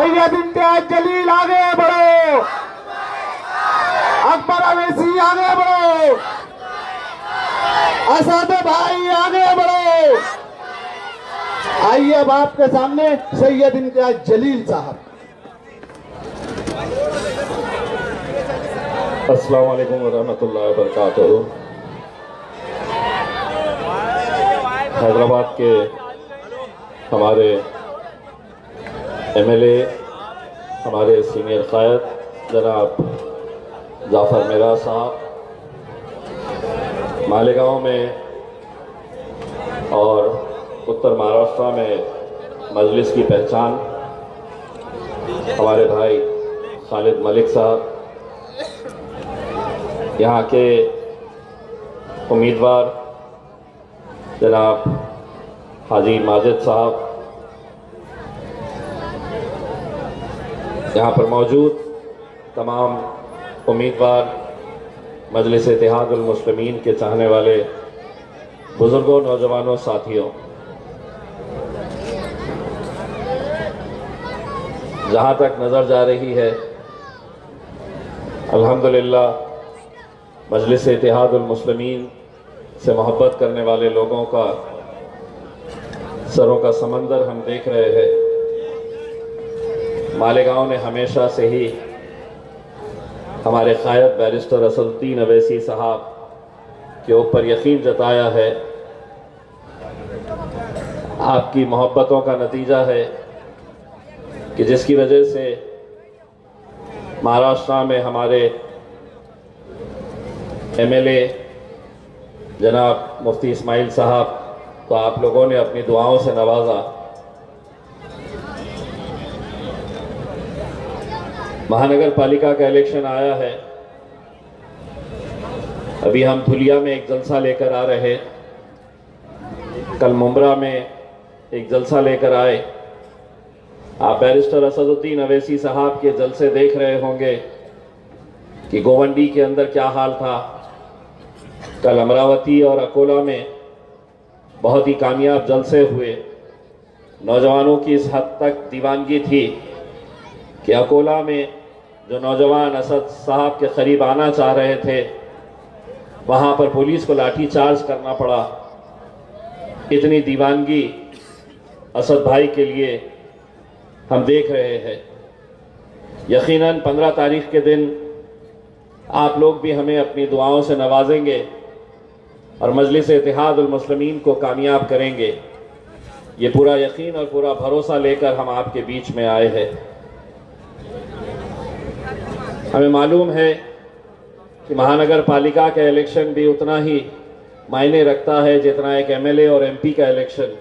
सैयद इम्तियाज जलील आगे बढ़ो, अकबर अवैसी आगे बढ़ो, असद भाई आगे बढ़ो। आइए अब आपके सामने सैयद इम्तियाज जलील साहब। अस्सलाम वालेकुम वरहमतुल्लाहि वबरकातुहू। हैदराबाद के हमारे एमएलए, हमारे सीनियर क़ायद जनाब जाफ़र मीरा साहब, मालेगांव में और उत्तर महाराष्ट्र में मजलिस की पहचान हमारे भाई खालिद मलिक साहब, यहाँ के उम्मीदवार जनाब हाजी माजिद साहब, यहाँ पर मौजूद तमाम उम्मीदवार, मजलिस इत्तेहादुल मुस्लिमीन के चाहने वाले बुज़ुर्गों, नौजवानों, साथियों, जहाँ तक नज़र जा रही है अल्हम्दुलिल्लाह मजलिस इत्तेहादुल मुस्लिमीन से मोहब्बत करने वाले लोगों का सरों का समंदर हम देख रहे हैं। मालेगांव ने हमेशा से ही हमारे क़ायद बैरिस्टर असदुद्दीन अवैसी साहब के ऊपर यकीन जताया है। आपकी मोहब्बतों का नतीजा है कि जिसकी वजह से महाराष्ट्र में हमारे एमएलए जनाब मुफ्ती इस्माइल साहब को आप लोगों ने अपनी दुआओं से नवाजा। महानगर पालिका का इलेक्शन आया है। अभी हम धुलिया में एक जलसा लेकर आ रहे, कल मुंब्रा में एक जलसा लेकर आए। आप बैरिस्टर असदुद्दीन अवैसी साहब के जलसे देख रहे होंगे कि गोवंडी के अंदर क्या हाल था। कल अमरावती और अकोला में बहुत ही कामयाब जलसे हुए। नौजवानों की इस हद तक दीवानगी थी कि अकोला में जो नौजवान असद साहब के करीब आना चाह रहे थे, वहाँ पर पुलिस को लाठी चार्ज करना पड़ा। इतनी दीवानगी असद भाई के लिए हम देख रहे हैं। यकीनन 15 तारीख के दिन आप लोग भी हमें अपनी दुआओं से नवाजेंगे और मजलिस इत्तेहादुल मुस्लिमीन को कामयाब करेंगे। ये पूरा यकीन और पूरा भरोसा लेकर हम आपके बीच में आए हैं। हमें मालूम है कि महानगर पालिका का इलेक्शन भी उतना ही मायने रखता है जितना एक एमएलए और एमपी का इलेक्शन।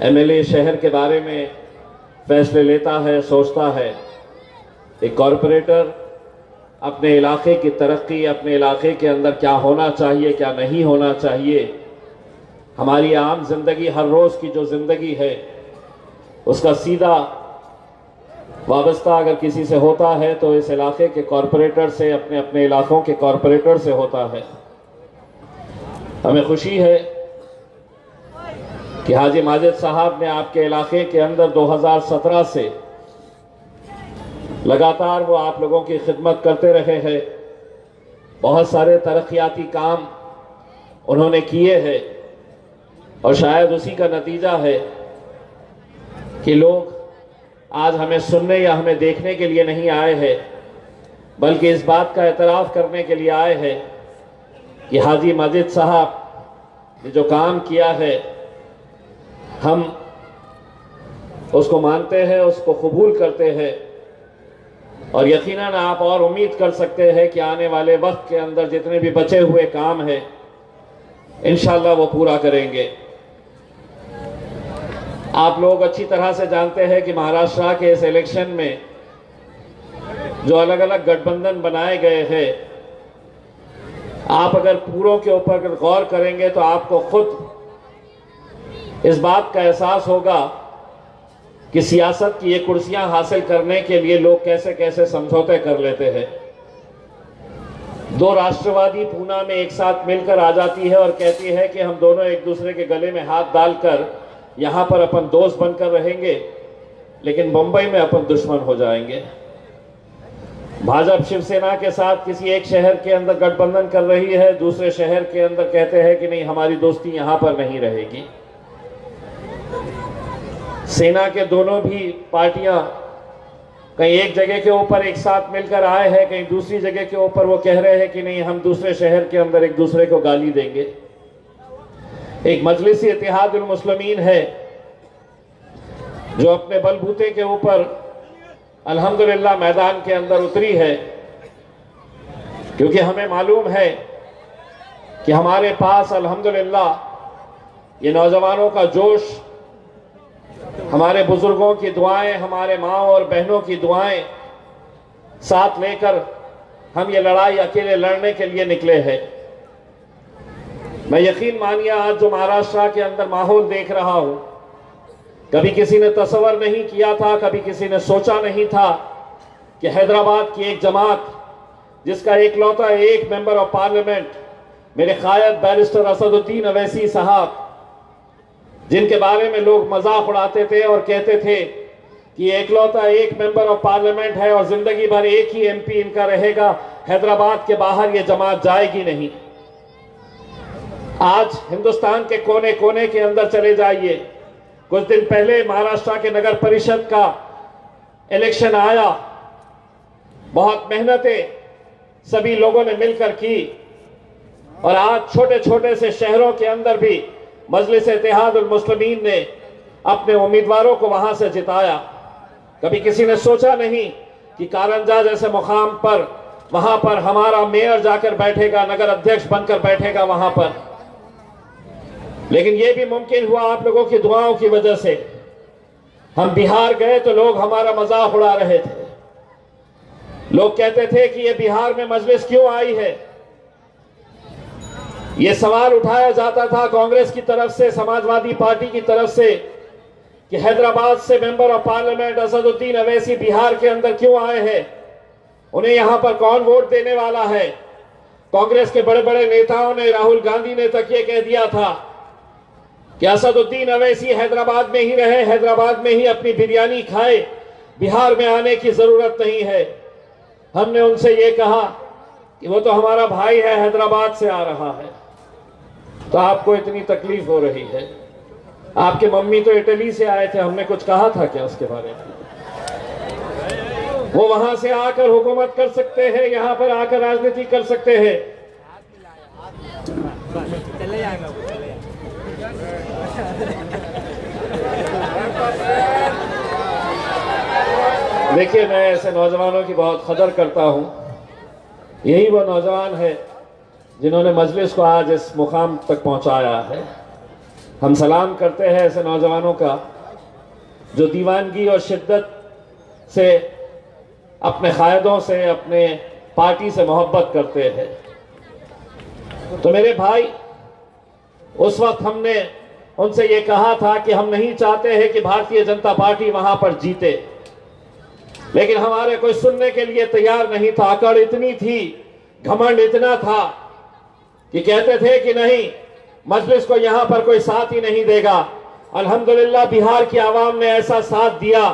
एमएलए शहर के बारे में फैसले लेता है, सोचता है। एक कॉरपोरेटर अपने इलाके की तरक्की, अपने इलाके के अंदर क्या होना चाहिए, क्या नहीं होना चाहिए, हमारी आम जिंदगी, हर रोज़ की जो ज़िंदगी है, उसका सीधा वाबस्ता अगर किसी से होता है तो इस इलाके के कॉरपोरेटर से, अपने अपने इलाकों के कॉरपोरेटर से होता है। हमें खुशी है कि हाजी माजिद साहब ने आपके इलाके के अंदर 2017 से लगातार वो आप लोगों की खिदमत करते रहे हैं। बहुत सारे तरक्याती काम उन्होंने किए हैं और शायद उसी का नतीजा है कि लोग आज हमें सुनने या हमें देखने के लिए नहीं आए हैं, बल्कि इस बात का एतराफ़ करने के लिए आए हैं कि हाजी माजिद साहब ने जो काम किया है, हम उसको मानते हैं, उसको कबूल करते हैं और यकीनन आप और उम्मीद कर सकते हैं कि आने वाले वक्त के अंदर जितने भी बचे हुए काम हैं इंशाअल्लाह वो पूरा करेंगे। आप लोग अच्छी तरह से जानते हैं कि महाराष्ट्र के इस इलेक्शन में जो अलग अलग गठबंधन बनाए गए हैं, आप अगर पूरों के ऊपर गौर करेंगे तो आपको खुद इस बात का एहसास होगा कि सियासत की ये कुर्सियां हासिल करने के लिए लोग कैसे कैसे समझौते कर लेते हैं। दो राष्ट्रवादी पूना में एक साथ मिलकर आ जाती है और कहती है कि हम दोनों एक दूसरे के गले में हाथ डालकर यहाँ पर अपन दोस्त बनकर रहेंगे, लेकिन मुंबई में अपन दुश्मन हो जाएंगे। भाजपा शिवसेना के साथ किसी एक शहर के अंदर गठबंधन कर रही है, दूसरे शहर के अंदर कहते हैं कि नहीं हमारी दोस्ती यहां पर नहीं रहेगी। सेना के दोनों भी पार्टियां कहीं एक जगह के ऊपर एक साथ मिलकर आए हैं, कहीं दूसरी जगह के ऊपर वो कह रहे हैं कि नहीं हम दूसरे शहर के अंदर एक दूसरे को गाली देंगे। एक मजलिस इत्तेहादुल मुस्लिमीन है जो अपने बलबूते के ऊपर अल्हम्दुलिल्लाह मैदान के अंदर उतरी है, क्योंकि हमें मालूम है कि हमारे पास अल्हम्दुलिल्लाह ये नौजवानों का जोश, हमारे बुजुर्गों की दुआएं, हमारे माँ और बहनों की दुआएं साथ लेकर हम ये लड़ाई अकेले लड़ने के लिए निकले हैं। मैं यकीन मानिए आज जो महाराष्ट्र के अंदर माहौल देख रहा हूं, कभी किसी ने तसव्वुर नहीं किया था, कभी किसी ने सोचा नहीं था कि हैदराबाद की एक जमात जिसका एकलौता एक मेंबर ऑफ पार्लियामेंट मेरे कायद बैरिस्टर असदुद्दीन अवैसी साहब, जिनके बारे में लोग मजाक उड़ाते थे और कहते थे कि एकलौता एक मेंबर ऑफ पार्लियामेंट है और जिंदगी भर एक ही एमपी इनका रहेगा, हैदराबाद के बाहर ये जमात जाएगी नहीं। आज हिंदुस्तान के कोने कोने के अंदर चले जाइए, कुछ दिन पहले महाराष्ट्र के नगर परिषद का इलेक्शन आया, बहुत मेहनतें सभी लोगों ने मिलकर की और आज छोटे छोटे से शहरों के अंदर भी मजलिस इत्तेहादुल मुस्लिमीन ने अपने उम्मीदवारों को वहां से जिताया। कभी किसी ने सोचा नहीं कि कारंजा जैसे मुकाम पर वहां पर हमारा मेयर जाकर बैठेगा, नगर अध्यक्ष बनकर बैठेगा वहां पर, लेकिन यह भी मुमकिन हुआ आप लोगों की दुआओं की वजह से। हम बिहार गए तो लोग हमारा मजाक उड़ा रहे थे, लोग कहते थे कि ये बिहार में मजलिस क्यों आई है। यह सवाल उठाया जाता था कांग्रेस की तरफ से, समाजवादी पार्टी की तरफ से, कि हैदराबाद से member of parliament Asaduddin Owaisi Bihar के अंदर क्यों आए हैं, उन्हें यहां पर कौन वोट देने वाला है। कांग्रेस के बड़े बड़े नेताओं ने, राहुल गांधी ने तक ये कह दिया था कि असदुद्दीन अवैसी हैदराबाद में ही रहे, हैदराबाद में ही अपनी बिरयानी खाए, बिहार में आने की जरूरत नहीं है। हमने उनसे ये कहा कि वो तो हमारा भाई है, हैदराबाद से आ रहा है, तो आपको इतनी तकलीफ हो रही है। आपके मम्मी तो इटली से आए थे, हमने कुछ कहा था क्या उसके बारे में? वो वहां से आकर हुकूमत कर सकते हैं, यहां पर आकर राजनीति कर सकते हैं। देखिए, मैं ऐसे नौजवानों की बहुत कदर करता हूं। यही वो नौजवान है जिन्होंने मजलिस को आज इस मुकाम तक पहुंचाया है। हम सलाम करते हैं ऐसे नौजवानों का जो दीवानगी और शिद्दत से, अपने कायदों से, अपने पार्टी से मोहब्बत करते हैं। तो मेरे भाई, उस वक्त हमने उनसे ये कहा था कि हम नहीं चाहते हैं कि भारतीय जनता पार्टी वहां पर जीते, लेकिन हमारे कोई सुनने के लिए तैयार नहीं था। अकड़ इतनी थी, घमंड इतना था कि कहते थे कि नहीं, मजलिस को यहां पर कोई साथ ही नहीं देगा। अल्हम्दुलिल्लाह बिहार की आवाम ने ऐसा साथ दिया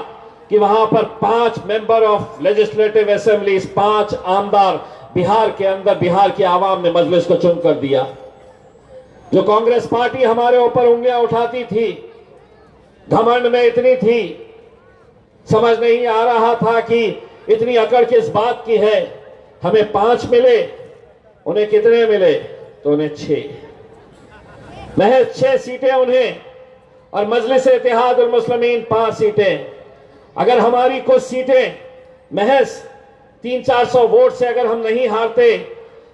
कि वहां पर 5 मेंबर ऑफ लेजिस्लेटिव असेंबली, 5 आमदार बिहार के अंदर बिहार की आवाम ने मजलिस को चुन कर दिया। जो कांग्रेस पार्टी हमारे ऊपर उंगलियां उठाती थी, घमंड में इतनी थी, समझ नहीं आ रहा था कि इतनी अकड़ किस बात की है। हमें 5 मिले, उन्हें कितने मिले? तो उन्हें 6, महज 6 सीटें उन्हें, और मजलिस इत्तेहादुल मुस्लिमीन 5 सीटें। अगर हमारी कुछ सीटें महज 300-400 वोट से अगर हम नहीं हारते,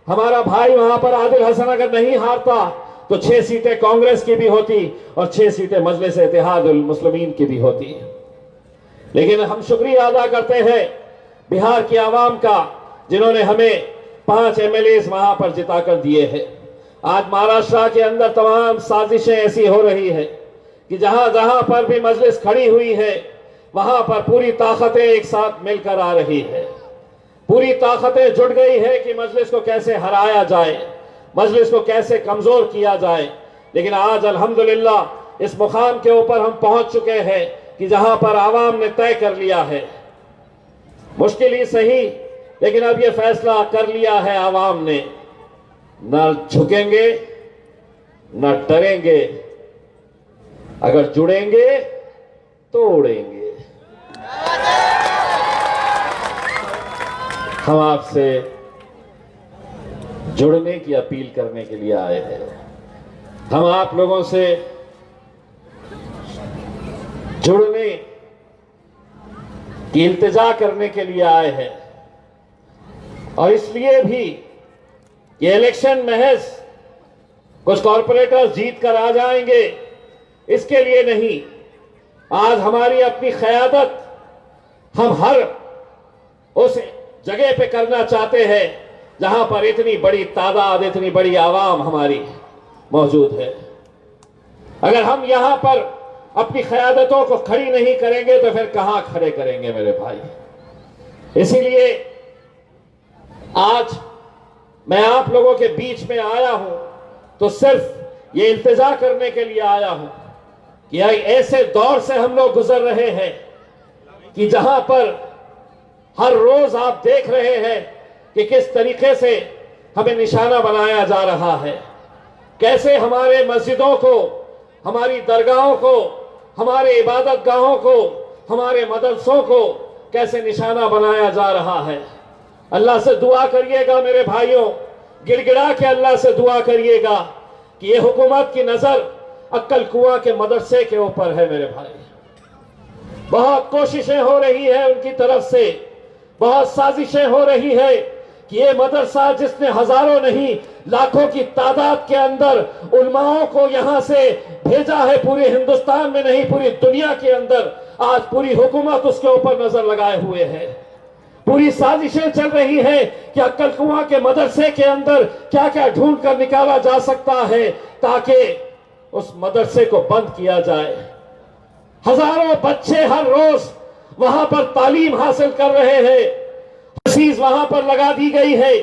हमारा भाई वहां पर आदिल हसन अगर नहीं हारता, तो 6 सीटें कांग्रेस की भी होती और 6 सीटें मजलिस इत्तेहादुल मुस्लिमीन की भी होती। लेकिन हम शुक्रिया अदा करते हैं बिहार की आवाम का, जिन्होंने हमें 5 एमएलए वहां पर जिताकर दिए हैं। आज महाराष्ट्र के अंदर तमाम साजिशें ऐसी हो रही है कि जहां जहां पर भी मजलिस खड़ी हुई है, वहां पर पूरी ताकतें एक साथ मिलकर आ रही है। पूरी ताकतें जुट गई है कि मजलिस को कैसे हराया जाए, मजलिस को कैसे कमजोर किया जाए। लेकिन आज अल्हम्दुलिल्लाह इस मुकाम के ऊपर हम पहुंच चुके हैं कि जहां पर आवाम ने तय कर लिया है, मुश्किल ही सही, लेकिन अब ये फैसला कर लिया है आवाम ने, न झुकेंगे न डरेंगे, अगर जुड़ेंगे तो उड़ेंगे। हम आपसे जुड़ने की अपील करने के लिए आए हैं। हम आप लोगों से जुड़ने की इल्तिजा करने के लिए आए हैं, और इसलिए भी ये इलेक्शन महज कुछ कॉरपोरेटर्स जीत कर आ जाएंगे इसके लिए नहीं। आज हमारी अपनी क़यादत हम हर उस जगह पे करना चाहते हैं जहां पर इतनी बड़ी तादाद, इतनी बड़ी आवाम हमारी मौजूद है। अगर हम यहां पर अपनी क़यादतों को खड़ी नहीं करेंगे तो फिर कहां खड़े करेंगे मेरे भाई। इसीलिए आज मैं आप लोगों के बीच में आया हूं तो सिर्फ ये इल्तिजा करने के लिए आया हूं कि ऐसे दौर से हम लोग गुजर रहे हैं कि जहां पर हर रोज आप देख रहे हैं कि किस तरीके से हमें निशाना बनाया जा रहा है, कैसे हमारे मस्जिदों को, हमारी दरगाहों को, हमारे इबादत गाहों को, हमारे मदरसों को कैसे निशाना बनाया जा रहा है। अल्लाह से दुआ करिएगा मेरे भाइयों, गिड़गिड़ा के अल्लाह से दुआ करिएगा कि ये हुकूमत की नजर अक्कल कुआं के मदरसे के ऊपर है मेरे भाई। बहुत कोशिशें हो रही है उनकी तरफ से, बहुत साजिशें हो रही है कि ये मदरसा जिसने हजारों नहीं लाखों की तादाद के अंदर उलमाओं को यहां से भेजा है, पूरे हिंदुस्तान में नहीं पूरी दुनिया के अंदर, आज पूरी हुकूमत उसके ऊपर नजर लगाए हुए है। पूरी साजिशें चल रही है कि अक्कल कुआं के मदरसे के अंदर क्या क्या ढूंढ कर निकाला जा सकता है ताकि उस मदरसे को बंद किया जाए। हजारों बच्चे हर रोज वहां पर तालीम हासिल कर रहे हैं। फीस वहां पर लगा दी गई है,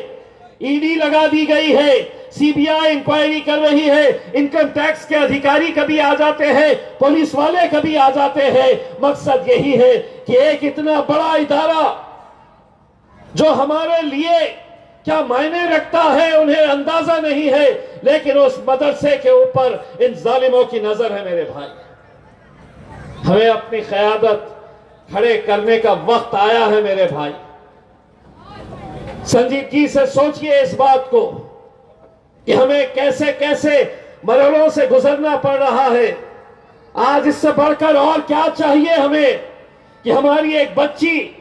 ईडी लगा दी गई है, सीबीआई इंक्वायरी कर रही है, इनकम टैक्स के अधिकारी कभी आ जाते हैं, पुलिस वाले कभी आ जाते हैं। मकसद यही है कि एक इतना बड़ा इदारा जो हमारे लिए क्या मायने रखता है उन्हें अंदाजा नहीं है, लेकिन उस मदरसे के ऊपर इन जालिमों की नजर है मेरे भाई। हमें अपनी क़यादत खड़े करने का वक्त आया है मेरे भाई। संजीदगी से सोचिए इस बात को कि हमें कैसे कैसे मरहलों से गुजरना पड़ रहा है। आज इससे बढ़कर और क्या चाहिए हमें कि हमारी एक बच्ची,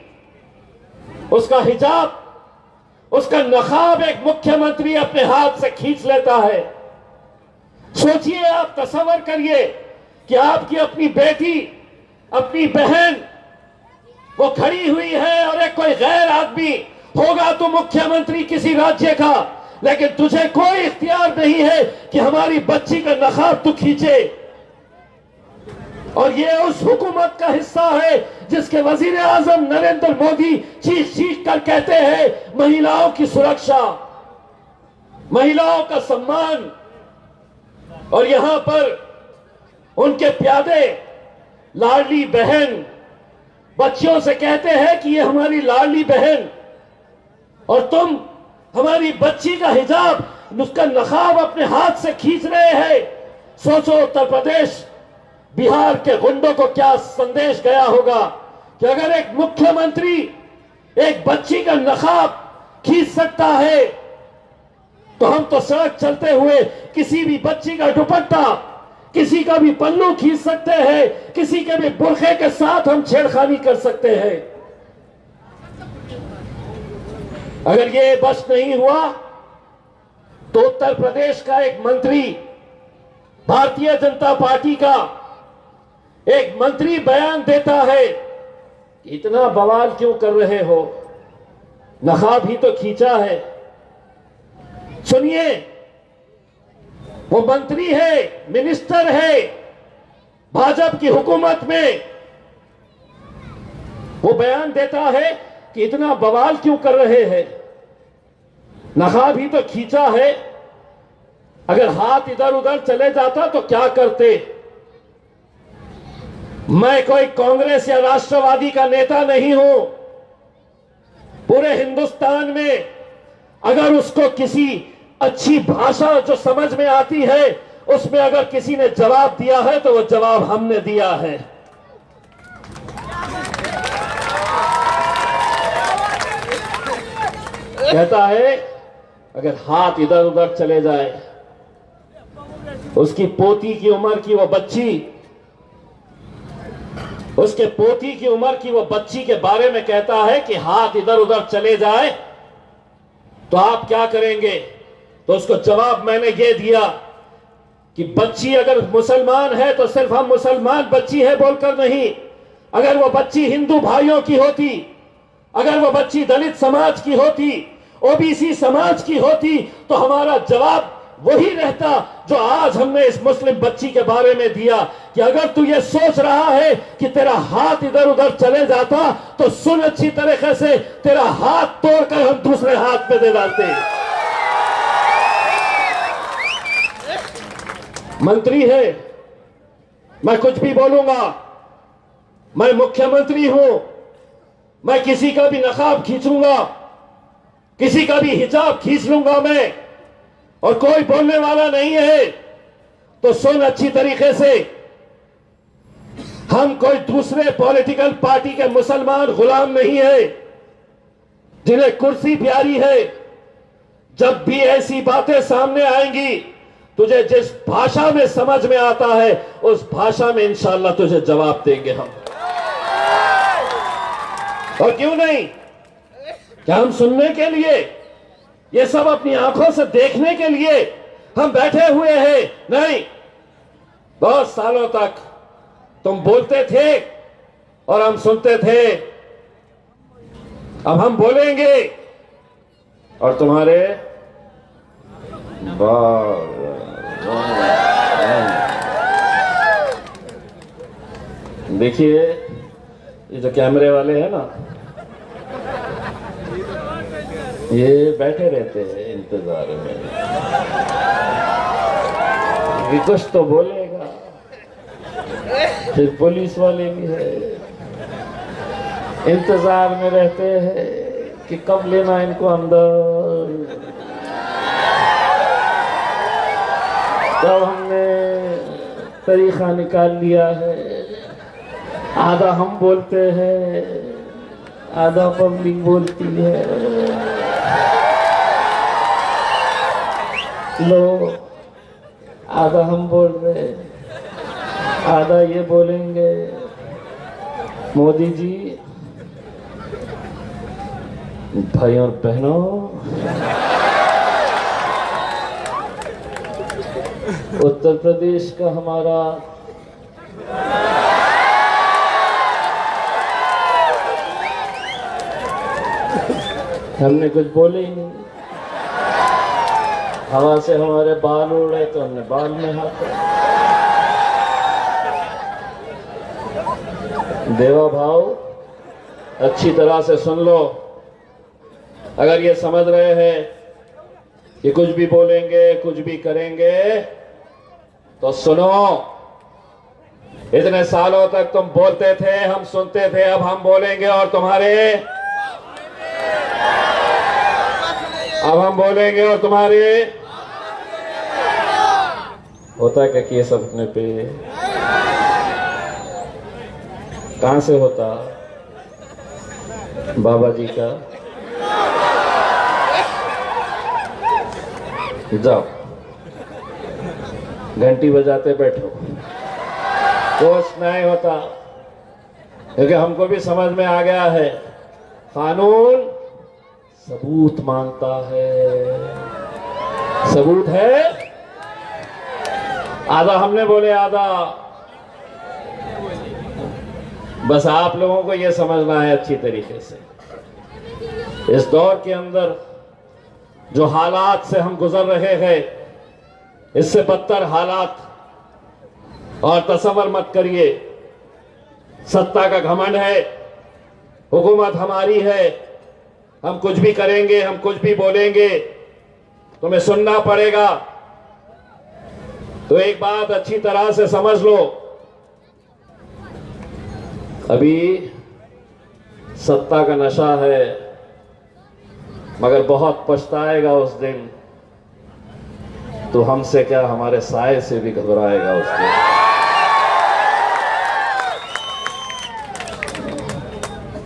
उसका हिजाब, उसका नकाब एक मुख्यमंत्री अपने हाथ से खींच लेता है। सोचिए, आप तसव्वुर करिए कि आपकी अपनी बेटी, अपनी बहन वो खड़ी हुई है और एक कोई गैर आदमी होगा तो मुख्यमंत्री किसी राज्य का, लेकिन तुझे कोई इख्तियार नहीं है कि हमारी बच्ची का नकाब तू खींचे। और ये उस हुकूमत का हिस्सा है जिसके वजीर आजम नरेंद्र मोदी चीख चीख कर कहते हैं महिलाओं की सुरक्षा, महिलाओं का सम्मान, और यहां पर उनके प्यादे लाडली बहन बच्चियों से कहते हैं कि ये हमारी लाडली बहन, और तुम हमारी बच्ची का हिजाब, उसका नकाब अपने हाथ से खींच रहे हैं। सोचो उत्तर प्रदेश, बिहार के गुंडों को क्या संदेश गया होगा कि अगर एक मुख्यमंत्री एक बच्ची का नकाब खींच सकता है तो हम तो सड़क चलते हुए किसी भी बच्ची का दुपट्टा, किसी का भी पल्लू खींच सकते हैं, किसी के भी बुरखे के साथ हम छेड़खानी कर सकते हैं। अगर ये बस नहीं हुआ तो उत्तर प्रदेश का एक मंत्री, भारतीय जनता पार्टी का एक मंत्री बयान देता है कि इतना बवाल क्यों कर रहे हो, नकाब ही तो खींचा है। सुनिए, वो मंत्री है, मिनिस्टर है भाजपा की हुकूमत में, वो बयान देता है कि इतना बवाल क्यों कर रहे हैं, नकाब ही तो खींचा है। अगर हाथ इधर उधर चले जाता तो क्या करते। मैं कोई कांग्रेस या राष्ट्रवादी का नेता नहीं हूं। पूरे हिंदुस्तान में अगर उसको किसी अच्छी भाषा जो समझ में आती है उसमें अगर किसी ने जवाब दिया है तो वो जवाब हमने दिया है। कहता है अगर हाथ इधर उधर चले जाए, उसकी पोती की उम्र की वो बच्ची, उसके पोती की उम्र की वो बच्ची के बारे में कहता है कि हाथ इधर उधर चले जाए तो आप क्या करेंगे? तो उसको जवाब मैंने ये दिया कि बच्ची अगर मुसलमान है तो सिर्फ हम मुसलमान बच्ची है बोलकर नहीं, अगर वो बच्ची हिंदू भाइयों की होती, अगर वो बच्ची दलित समाज की होती, ओबीसी समाज की होती, तो हमारा जवाब वही रहता जो आज हमने इस मुस्लिम बच्ची के बारे में दिया कि अगर तू ये सोच रहा है कि तेरा हाथ इधर उधर चले जाता तो सुन अच्छी तरीके से, तेरा हाथ तोड़कर हम दूसरे हाथ में दे डालते। मंत्री है, मैं कुछ भी बोलूंगा, मैं मुख्यमंत्री हूं, मैं किसी का भी नकाब खींचूंगा, किसी का भी हिजाब खींच लूंगा मैं, और कोई बोलने वाला नहीं है। तो सुन अच्छी तरीके से, हम कोई दूसरे पॉलिटिकल पार्टी के मुसलमान गुलाम नहीं है जिन्हें कुर्सी प्यारी है। जब भी ऐसी बातें सामने आएंगी, तुझे जिस भाषा में समझ में आता है उस भाषा में इंशाअल्लाह तुझे जवाब देंगे हम। और क्यों नहीं, क्या हम सुनने के लिए, ये सब अपनी आंखों से देखने के लिए हम बैठे हुए हैं? नहीं। बहुत सालों तक तुम बोलते थे और हम सुनते थे, अब हम बोलेंगे और तुम्हारे देखिए ये जो कैमरे वाले हैं ना, ये बैठे रहते हैं इंतजार में कि कुछ तो बोलेगा। फिर पुलिस वाले भी है, इंतजार में रहते हैं कि कब लेना इनको अंदर। तब हमने तरीका निकाल लिया है, आधा हम बोलते हैं, आधा पब्लिक बोलती है। लो, आधा हम बोल रहे, आधा ये बोलेंगे। मोदी जी, भाई और बहनों, उत्तर प्रदेश का हमारा हमने कुछ बोले ही नहीं। हवा से हमारे बाल उड़े तो हमने बाल में हाथ। देवा भाव, अच्छी तरह से सुन लो। अगर ये समझ रहे हैं कि कुछ भी बोलेंगे, कुछ भी करेंगे, तो सुनो। इतने सालों तक तुम बोलते थे, हम सुनते थे, अब हम बोलेंगे और तुम्हारे, अब हम बोलेंगे और तुम्हारे होता है क्या केस अपने पे? कहां से होता? बाबा जी का। जाओ, घंटी बजाते बैठो, कुछ नहीं होता, क्योंकि हमको भी समझ में आ गया है कानून सबूत मांगता है। सबूत है, आधा हमने बोले, आधा बस आप लोगों को यह समझना है अच्छी तरीके से। इस दौर के अंदर जो हालात से हम गुजर रहे हैं, इससे बदतर हालात और तसव्वुर मत करिए। सत्ता का घमंड है, हुकूमत हमारी है, हम कुछ भी करेंगे, हम कुछ भी बोलेंगे, तुम्हें सुनना पड़ेगा। तो एक बात अच्छी तरह से समझ लो, अभी सत्ता का नशा है, मगर बहुत पछताएगा उस दिन, तो हमसे क्या हमारे साए से भी घबराएगा उस दिन।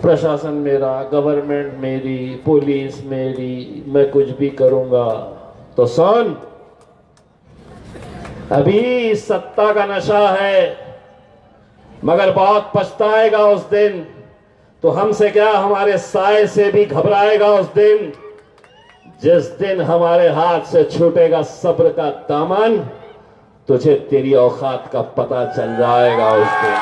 प्रशासन मेरा, गवर्नमेंट मेरी, पुलिस मेरी, मैं कुछ भी करूंगा। तो सुन, अभी सत्ता का नशा है, मगर बहुत पछताएगा उस दिन, तो हमसे क्या हमारे साए से भी घबराएगा उस दिन। जिस दिन हमारे हाथ से छूटेगा सब्र का दामन, तुझे तेरी औकात का पता चल जाएगा उस दिन।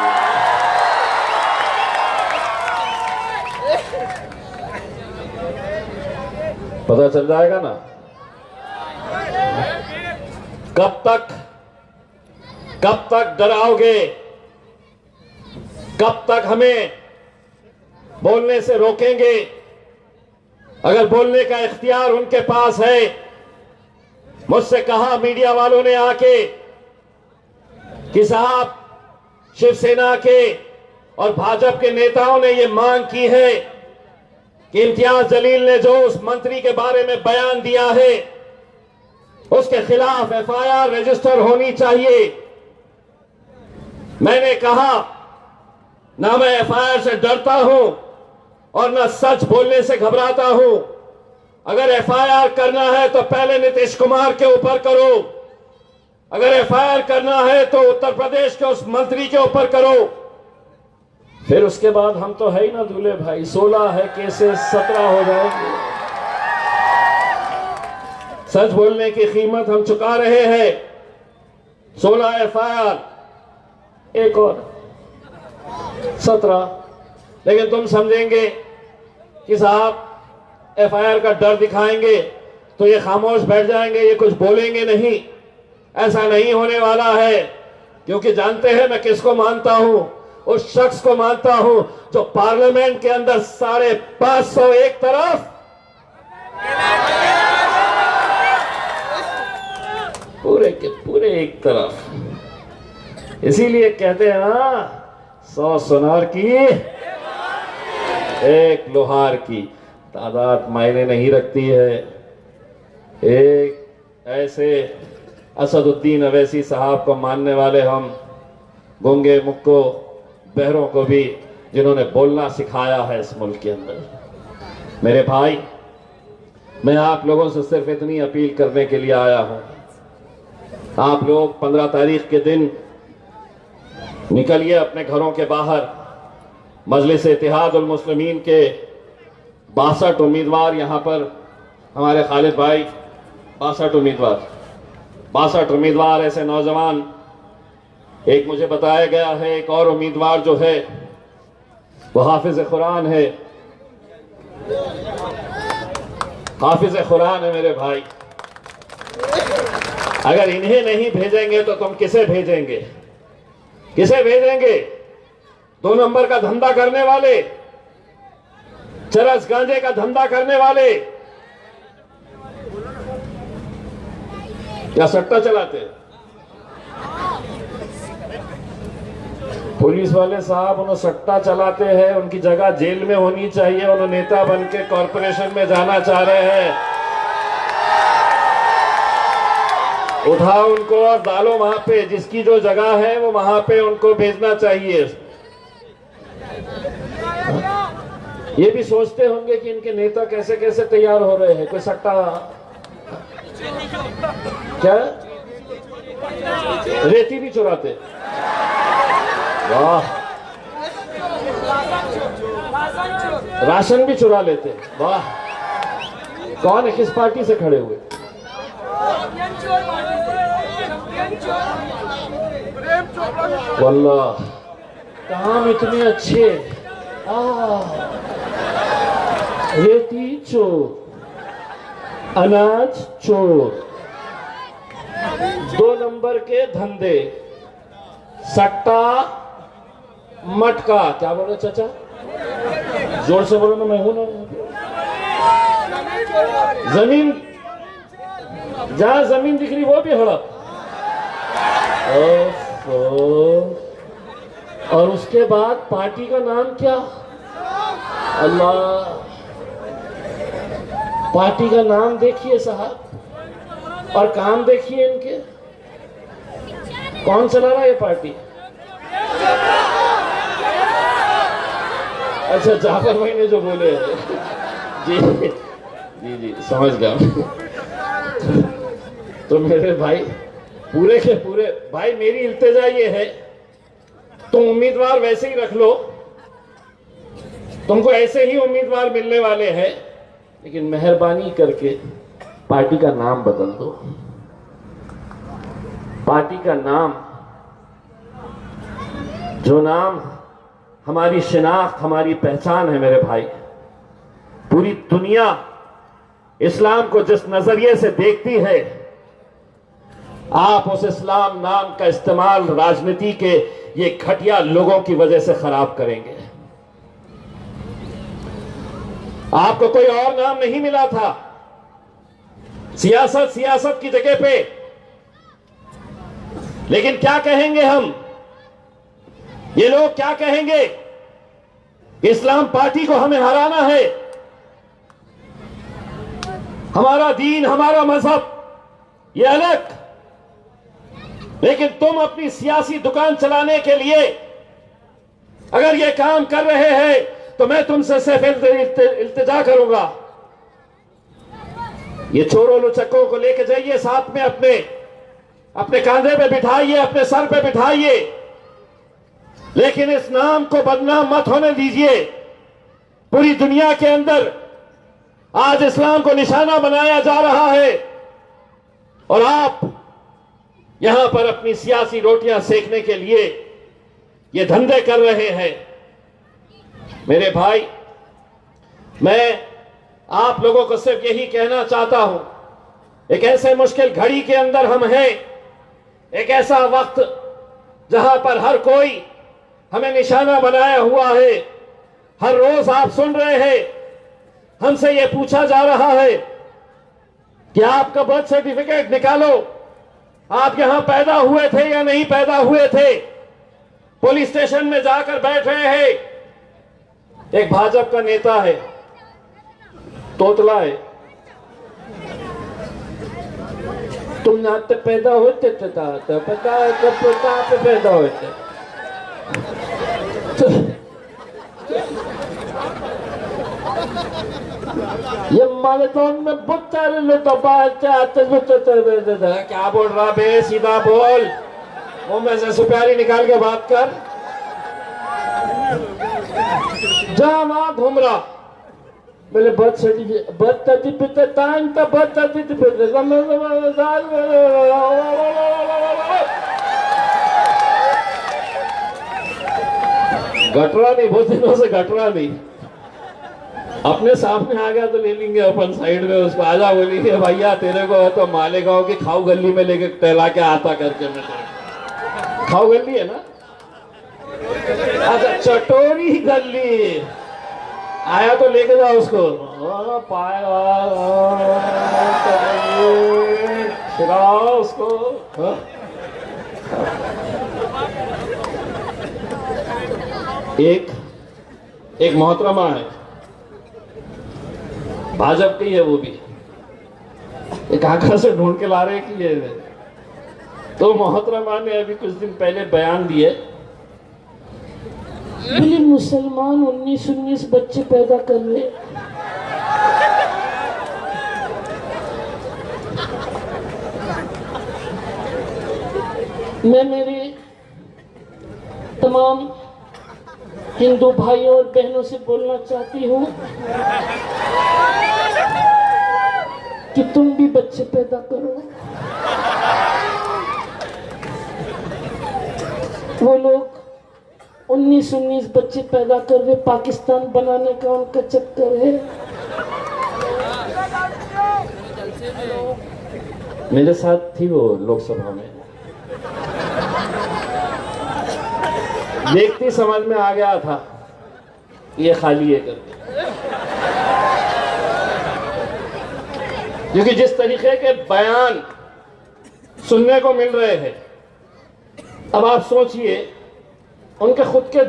पता चल जाएगा ना। कब तक डराओगे? कब तक हमें बोलने से रोकेंगे? अगर बोलने का इख्तियार उनके पास है, मुझसे कहा मीडिया वालों ने आके कि साहब, शिवसेना के और भाजपा के नेताओं ने यह मांग की है कि इम्तियाज जलील ने जो उस मंत्री के बारे में बयान दिया है, उसके खिलाफ एफआईआर रजिस्टर होनी चाहिए। मैंने कहा, ना मैं एफआईआर से डरता हूं और ना सच बोलने से घबराता हूं। अगर एफआईआर करना है तो पहले नीतीश कुमार के ऊपर करो, अगर एफआईआर करना है तो उत्तर प्रदेश के उस मंत्री के ऊपर करो, फिर उसके बाद हम तो है ही ना दूल्हे भाई, 16 है केसेस 17 हो जाएंगे। सच बोलने की कीमत हम चुका रहे हैं। 16 एफआईआर, एक और 17। लेकिन तुम समझेंगे कि साहब एफआईआर का डर दिखाएंगे तो ये खामोश बैठ जाएंगे, ये कुछ बोलेंगे नहीं। ऐसा नहीं होने वाला है, क्योंकि जानते हैं मैं किसको मानता हूं। उस शख्स को मानता हूं जो पार्लियामेंट के अंदर 550 एक तरफ, पूरे के पूरे एक तरफ। इसीलिए कहते हैं ना, 100 सुनार की एक लोहार की। तादाद मायने नहीं रखती है। एक ऐसे असदुद्दीन अवैसी साहब को मानने वाले हम, गूंगे मुक्को बहरों को भी, जिन्होंने बोलना सिखाया है इस मुल्क के अंदर। मेरे भाई, मैं आप लोगों से सिर्फ इतनी अपील करने के लिए आया हूं। आप लोग 15 तारीख के दिन निकलिए अपने घरों के बाहर। मजलिस इत्तेहादुल मुस्लिमीन के 62 उम्मीदवार यहां पर, हमारे खालिद भाई, 62 उम्मीदवार ऐसे नौजवान। एक मुझे बताया गया है एक और उम्मीदवार जो है वो हाफिज कुरान है। हाफिज कुरान है मेरे भाई। अगर इन्हें नहीं भेजेंगे तो तुम किसे भेजेंगे? किसे भेजेंगे? 2 नंबर का धंधा करने वाले, चरस गांजे का धंधा करने वाले, या सट्टा चलाते? पुलिस वाले साहब, उन्हें सट्टा चलाते हैं, उनकी जगह जेल में होनी चाहिए। उन्हें नेता बन के कॉरपोरेशन में जाना चाह रहे हैं। उठाओ उनको और डालो वहां पे, जिसकी जो जगह है वो वहां पे उनको भेजना चाहिए। ये भी सोचते होंगे कि इनके नेता कैसे कैसे तैयार हो रहे हैं। कोई सट्टा क्या, रेती भी चुराते? वाह, राशन भी चुरा लेते? वाह। कौन है, किस पार्टी से खड़े हुए? वल्लाह, काम इतने अच्छे। रेती चोर, अनाज चोर, 2 नंबर के धंधे, सट्टा, मटका। क्या बोल रहे चाचा? जोर से बोलो ना, मैं हूं ना। जमीन, जहां जमीन दिख रही वो भी हड़प। और उसके बाद पार्टी का नाम क्या? अल्लाह, पार्टी का नाम देखिए साहब और काम देखिए इनके। कौन चला रहा है ये पार्टी? अच्छा, जाफर भाई ने जो बोले जी जी जी समझ गया। तो मेरे भाई पूरे के पूरे भाई, मेरी इल्तिजा ये है, तुम उम्मीदवार वैसे ही रख लो, तुमको ऐसे ही उम्मीदवार मिलने वाले हैं, लेकिन मेहरबानी करके पार्टी का नाम बदल दो। पार्टी का नाम, जो नाम हमारी शिनाख्त, हमारी पहचान है मेरे भाई, पूरी दुनिया इस्लाम को जिस नजरिए से देखती है, आप उस इस्लाम नाम का इस्तेमाल राजनीति के ये घटिया लोगों की वजह से खराब करेंगे। आपको कोई और नाम नहीं मिला था। सियासत सियासत की जगह पे, लेकिन क्या कहेंगे हम? ये लोग क्या कहेंगे? इस्लाम पार्टी को हमें हराना है, हमारा दीन, हमारा मजहब ये अलग, लेकिन तुम अपनी सियासी दुकान चलाने के लिए अगर ये काम कर रहे हैं तो मैं तुमसे सिर्फ इल्तिजा करूंगा, ये चोरों लुचक्कों को लेके जाइए साथ में, अपने कांधे पे बिठाइए, अपने सर पे बिठाइए, लेकिन इस नाम को बदनाम मत होने दीजिए। पूरी दुनिया के अंदर आज इस्लाम को निशाना बनाया जा रहा है और आप यहां पर अपनी सियासी रोटियां सेकने के लिए ये धंधे कर रहे हैं। मेरे भाई, मैं आप लोगों को सिर्फ यही कहना चाहता हूं, एक ऐसे मुश्किल घड़ी के अंदर हम हैं, एक ऐसा वक्त जहां पर हर कोई हमें निशाना बनाया हुआ है। हर रोज आप सुन रहे हैं, हमसे यह पूछा जा रहा है कि आपका बर्थ सर्टिफिकेट निकालो, आप यहां पैदा हुए थे या नहीं पैदा हुए थे। पुलिस स्टेशन में जाकर बैठ रहे हैं, एक भाजपा का नेता है, तोतला है, तुम यहाँ तक पैदा होते थे, पता है कब कहाँ पे पैदा होते। ये मालेकौन में बुत्तर लो तो बात आते क्या बोल रहा बे? सीधा बोल, मुंह में से सुपारी निकाल के बात कर। जहां वहां घूम रहा, मेरे बर्थ सर्टिफिकेट टाइम का बर्थ सर्टिफिकेट गटरा नहीं, बहुत दिनों से गटरा नहीं, अपने सामने आ गया तो ले लेंगे अपन साइड में उसको, आजा बोलेंगे भैया तेरे को तो मालेगांव की खाऊ गली में लेके टहला के आता करके। मैं खाऊ गली है ना, अच्छा चटोरी गली आया तो लेके जाओ उसको, खिलाओ उसको। एक मोहतरमा है, भाजपा की है, वो भी एक आखिर से ढूंढ के ला रहे कि ये, तो मोहतरमा ने अभी कुछ दिन पहले बयान दिए, बोले मुसलमान 19 बच्चे पैदा कर रहे। मैं मेरे तमाम हिंदू भाइयों और बहनों से बोलना चाहती हूँ कि तुम भी बच्चे पैदा करो। वो लोग 19 बच्चे पैदा कर रहे, पाकिस्तान बनाने का उनका चक्कर है। मेरे साथ थी वो लोकसभा में, देखती समझ में आ गया था ये खाली है करके, क्योंकि जिस तरीके के बयान सुनने को मिल रहे हैं, अब आप सोचिए उनके खुद के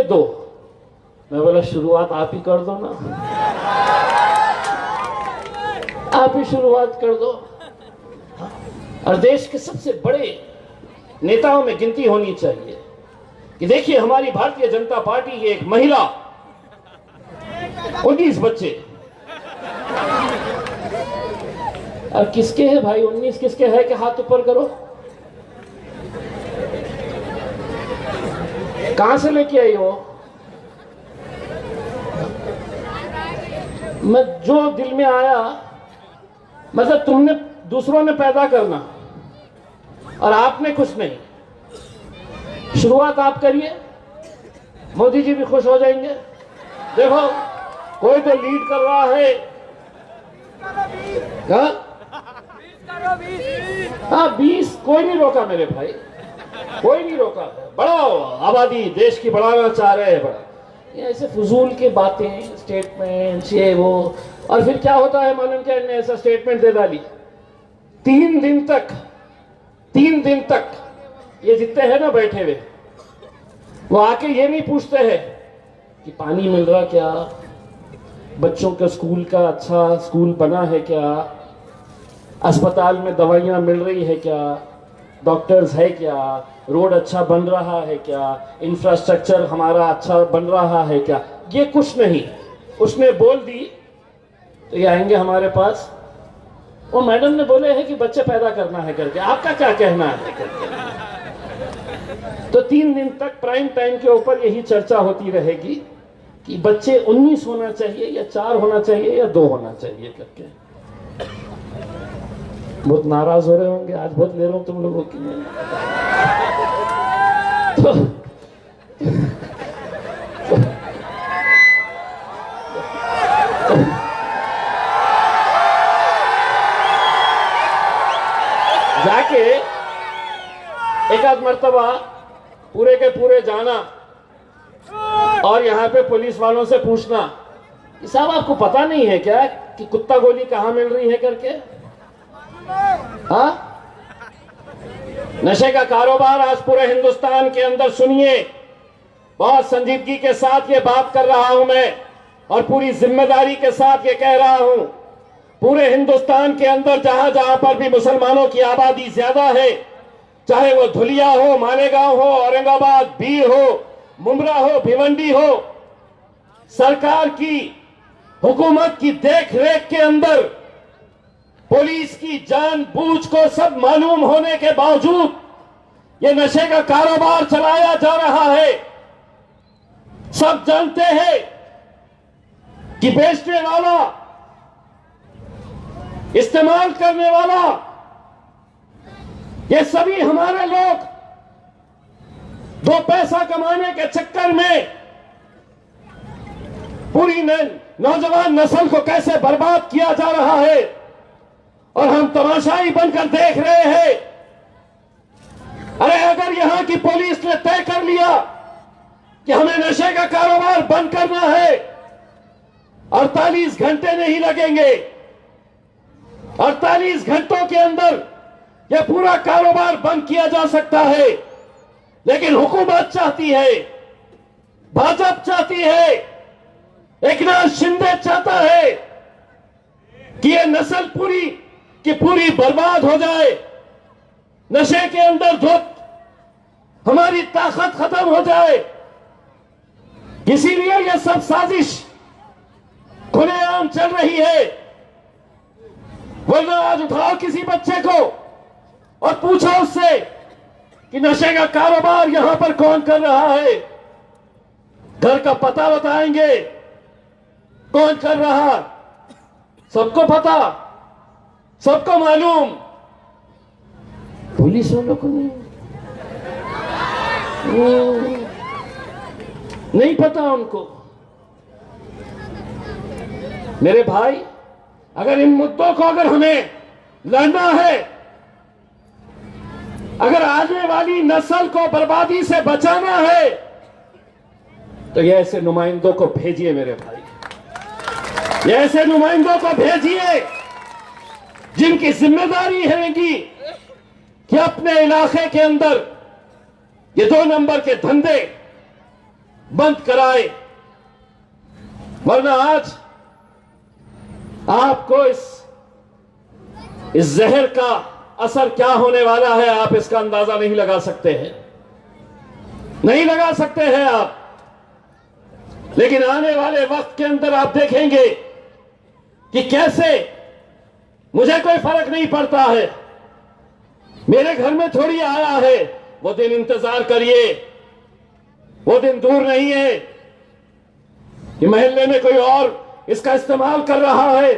दो। मैं बोला शुरुआत आप ही कर दो ना, आप ही शुरुआत कर दो। और देश के सबसे बड़े नेताओं में गिनती होनी चाहिए कि देखिए हमारी भारतीय जनता पार्टी की एक महिला 19 बच्चे। अब किसके है भाई 19 किसके है कि हाथ ऊपर करो। कहां से लेके आई हो? मैं जो दिल में आया, मतलब तुमने दूसरों ने पैदा करना और आपने कुछ नहीं। शुरुआत आप करिए, मोदी जी भी खुश हो जाएंगे। देखो कोई तो लीड कर रहा है। हाँ 20 कोई नहीं रोका मेरे भाई, कोई नहीं रोका। बड़ा आबादी देश की बढ़ाना चाह रहे हैं, बड़ा ये ऐसे फजूल की बातें, स्टेटमेंट ये वो। और फिर क्या होता है मालूम क्या, इन्होंने ऐसा स्टेटमेंट दे डाली 3 दिन तक ये जितने हैं ना बैठे हुए, वो आके ये नहीं पूछते हैं कि पानी मिल रहा क्या, बच्चों के स्कूल का अच्छा स्कूल बना है क्या, अस्पताल में दवाइयाँ मिल रही है क्या, डॉक्टर्स है क्या, रोड अच्छा बन रहा है क्या, इंफ्रास्ट्रक्चर हमारा अच्छा बन रहा है क्या। ये कुछ नहीं। उसने बोल दी तो ये आएंगे हमारे पास, वो मैडम ने बोले हैं कि बच्चे पैदा करना है करके, आपका क्या कहना है करके। तो 3 दिन तक प्राइम टाइम के ऊपर यही चर्चा होती रहेगी कि बच्चे 19 होना चाहिए या 4 होना चाहिए या 2 होना चाहिए करके। बहुत नाराज हो रहे होंगे, आज बहुत ले रहा हूं तुम लोगों की मैं। जाके एक आध मर्तबा पूरे के पूरे जाना और यहाँ पे पुलिस वालों से पूछना कि साहब आपको पता नहीं है क्या कि कुत्ता गोली कहाँ मिल रही है करके। हाँ, नशे का कारोबार आज पूरे हिंदुस्तान के अंदर, सुनिए बहुत संजीदगी के साथ ये बात कर रहा हूं मैं और पूरी जिम्मेदारी के साथ ये कह रहा हूं। पूरे हिंदुस्तान के अंदर जहां जहां पर भी मुसलमानों की आबादी ज्यादा है, चाहे वो धुलिया हो, मालेगांव हो, औरंगाबाद, बीर हो, मुमरा हो, भिवंडी हो, सरकार की हुकूमत की देख रेख के अंदर पुलिस की जानबूझ को सब मालूम होने के बावजूद ये नशे का कारोबार चलाया जा रहा है। सब जानते हैं कि बेचने वाला, इस्तेमाल करने वाला, ये सभी हमारे लोग 2 पैसा कमाने के चक्कर में पूरी नौजवान नस्ल को कैसे बर्बाद किया जा रहा है और हम तमाशाई बनकर देख रहे हैं। अरे अगर यहां की पुलिस ने तय कर लिया कि हमें नशे का कारोबार बंद करना है, 48 घंटे नहीं लगेंगे। 48 घंटों के अंदर यह पूरा कारोबार बंद किया जा सकता है। लेकिन हुकूमत चाहती है, भाजपा चाहती है, एकनाथ शिंदे चाहता है कि यह नस्ल पूरी की पूरी बर्बाद हो जाए, नशे के अंदर धुत हमारी ताकत खत्म हो जाए। इसीलिए यह सब साजिश खुलेआम चल रही है। वरना आज उठाओ किसी बच्चे को और पूछो उससे कि नशे का कारोबार यहां पर कौन कर रहा है, घर का पता बताएंगे कौन कर रहा, सबको पता, सबको मालूम, पुलिस वालों को नहीं पता उनको। मेरे भाई, अगर इन मुद्दों को अगर हमें लड़ना है, अगर आने वाली नस्ल को बर्बादी से बचाना है, तो ये ऐसे नुमाइंदों को भेजिए मेरे भाई, ये ऐसे नुमाइंदों को भेजिए जिनकी जिम्मेदारी रहेगी कि अपने इलाके के अंदर ये 2 नंबर के धंधे बंद कराए, वरना आज आपको इस जहर का असर क्या होने वाला है आप इसका अंदाजा नहीं लगा सकते हैं, नहीं लगा सकते हैं आप। लेकिन आने वाले वक्त के अंदर आप देखेंगे कि कैसे मुझे कोई फर्क नहीं पड़ता है, मेरे घर में थोड़ी आया है, वो दिन इंतजार करिए, वो दिन दूर नहीं है कि मोहल्ले में कोई और इसका इस्तेमाल कर रहा है,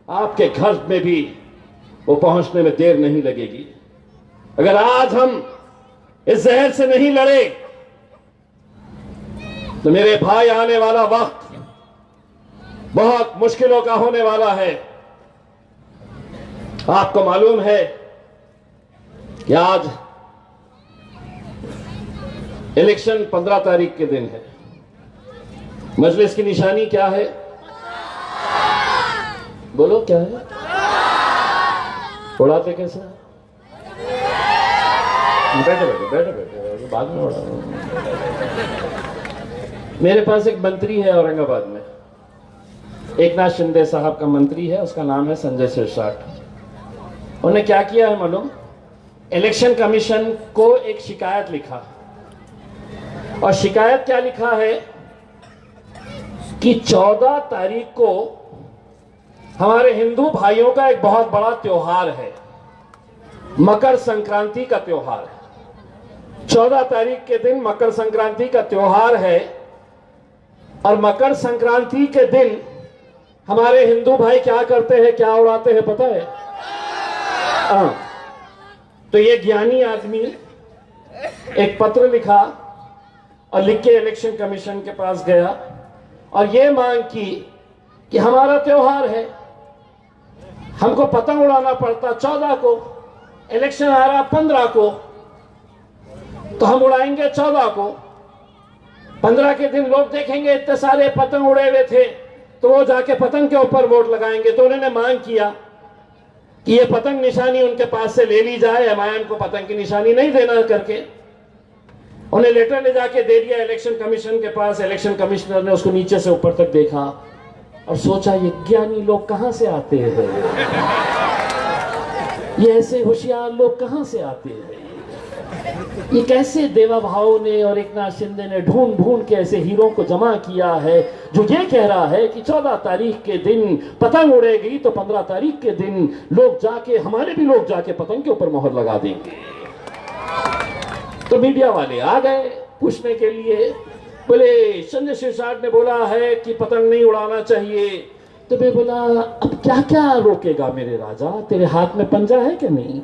आपके घर में भी वो पहुंचने में देर नहीं लगेगी। अगर आज हम इस जहर से नहीं लड़े तो मेरे भाई आने वाला वक्त बहुत मुश्किलों का होने वाला है। आपको मालूम है कि आज इलेक्शन 15 तारीख के दिन है। मजलिस की निशानी क्या है? बोलो क्या है? उड़ाते कैसे? बैठे बैठे बैठे बैठे बाद में उड़ा। मेरे पास एक मंत्री है औरंगाबाद में, एकनाथ शिंदे साहब का मंत्री है, उसका नाम है संजय सिरसाट। उन्होंने क्या किया है मालूम? इलेक्शन कमीशन को एक शिकायत लिखा, और शिकायत क्या लिखा है कि 14 तारीख को हमारे हिंदू भाइयों का एक बहुत बड़ा त्योहार है, मकर संक्रांति का त्योहार है। 14 तारीख के दिन मकर संक्रांति का त्योहार है, और मकर संक्रांति के दिन हमारे हिंदू भाई क्या करते हैं, क्या उड़ाते हैं पता है? तो ये ज्ञानी आदमी एक पत्र लिखा और लिख के इलेक्शन कमीशन के पास गया और ये मांग की कि हमारा त्योहार है, हमको पतंग उड़ाना पड़ता 14 को, इलेक्शन आ रहा 15 को, तो हम उड़ाएंगे 14 को। 15 के दिन लोग देखेंगे इतने सारे पतंग उड़े हुए थे, तो वो जाके पतंग के ऊपर वोट लगाएंगे। तो उन्होंने मांग किया कि ये पतंग निशानी उनके पास से ले ली जाए, एमआईएम को पतंग की निशानी नहीं देना करके। उन्हें लेटर ले जाके दे दिया इलेक्शन कमीशन के पास। इलेक्शन कमिश्नर ने उसको नीचे से ऊपर तक देखा और सोचा ये ज्ञानी लोग कहां से आते हैं, ये ऐसे होशियार लोग कहां से आते हैं, ये कैसे देवा भाव ने और एकनाथ शिंदे ने ढूंढ ढूंढ के ऐसे हीरो को जमा किया है जो ये कह रहा है कि 14 तारीख के दिन पतंग उड़ेगी तो 15 तारीख के दिन लोग जाके, हमारे भी लोग जाके पतंग के ऊपर मोहर लगा देंगे। तो मीडिया वाले आ गए पूछने के लिए, बोले संजय सिरसाट ने बोला है कि पतंग नहीं उड़ाना चाहिए। तो मैं बोला अब क्या क्या रोकेगा मेरे राजा, तेरे हाथ में पंजा है कि नहीं?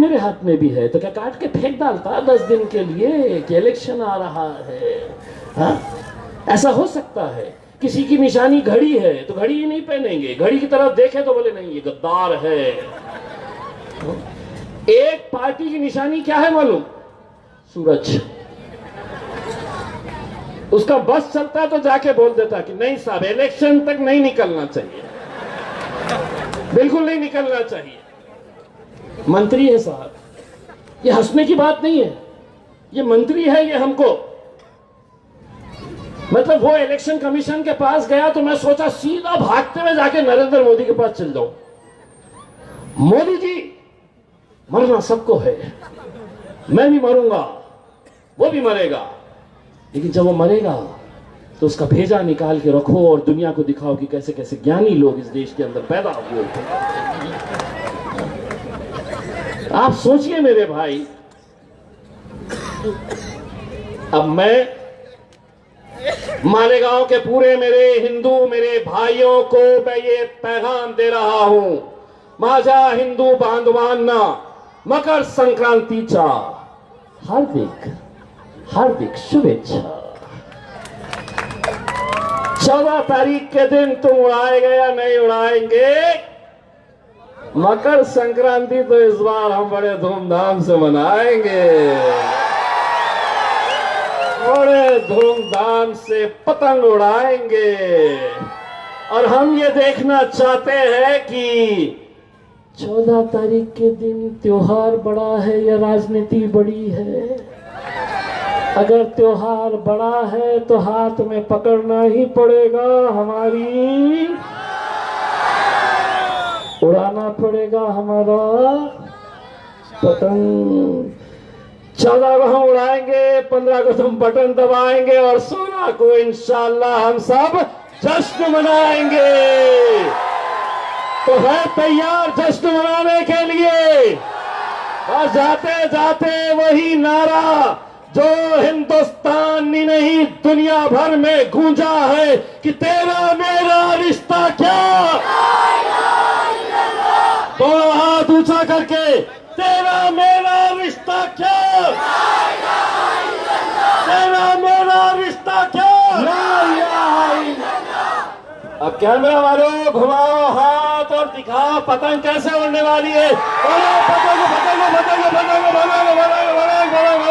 मेरे हाथ में भी है, तो क्या काट के फेंक डालता 10 दिन के लिए कि इलेक्शन आ रहा है? हाँ, ऐसा हो सकता है। किसी की निशानी घड़ी है तो घड़ी ही नहीं पहनेंगे, घड़ी की तरफ देखे तो बोले नहीं ये गद्दार है। एक पार्टी की निशानी क्या है मालूम? सूरज। उसका बस चलता तो जाके बोल देता कि नहीं साहब इलेक्शन तक नहीं निकलना चाहिए, बिल्कुल नहीं निकलना चाहिए। मंत्री है साहब, ये हंसने की बात नहीं है, ये मंत्री है। ये हमको मतलब वो इलेक्शन कमीशन के पास गया तो मैं सोचा सीधा भागते हुए जाके नरेंद्र मोदी के पास चल जाऊं। मोदी जी मरना सबको है, मैं भी मरूंगा, वो भी मरेगा, लेकिन जब वो मरेगा तो उसका भेजा निकाल के रखो और दुनिया को दिखाओ कि कैसे कैसे ज्ञानी लोग इस देश के अंदर पैदा हुए थे। आप सोचिए मेरे भाई, अब मैं मालेगांव के पूरे मेरे हिंदू मेरे भाइयों को मैं ये पैगाम दे रहा हूं, माझा हिंदू बांधवांना मकर संक्रांतीचा हार्दिक हार्दिक शुभेच्छा। 14 तारीख के दिन तुम उड़ाएंगे या नहीं उड़ाएंगे? मकर संक्रांति तो इस बार हम बड़े धूमधाम से मनाएंगे, बड़े धूमधाम से पतंग उड़ाएंगे। और हम ये देखना चाहते हैं कि 14 तारीख के दिन त्योहार बड़ा है या राजनीति बड़ी है? अगर त्योहार बड़ा है तो हाथ में पकड़ना ही पड़ेगा, हमारी उड़ाना पड़ेगा हमारा पतंग। 14 को हम उड़ाएंगे, 15 को तुम बटन दबाएंगे और 16 को इंशाल्लाह हम सब जश्न मनाएंगे। तो है तैयार जश्न मनाने के लिए? बस जाते जाते वही नारा जो हिंदुस्तान ही नहीं दुनिया भर में गूंजा है कि तेरा मेरा रिश्ता क्या। दोनों हाथ ऊंचा करके, तेरा मेरा रिश्ता क्या, तेरा मेरा रिश्ता क्या। अब कैमरा वालों घुमाओ हाथ और दिखाओ पतंग कैसे उड़ने वाली है। पतंग पतंग पतंग पतंग पतंग पतंग पतंग पतंग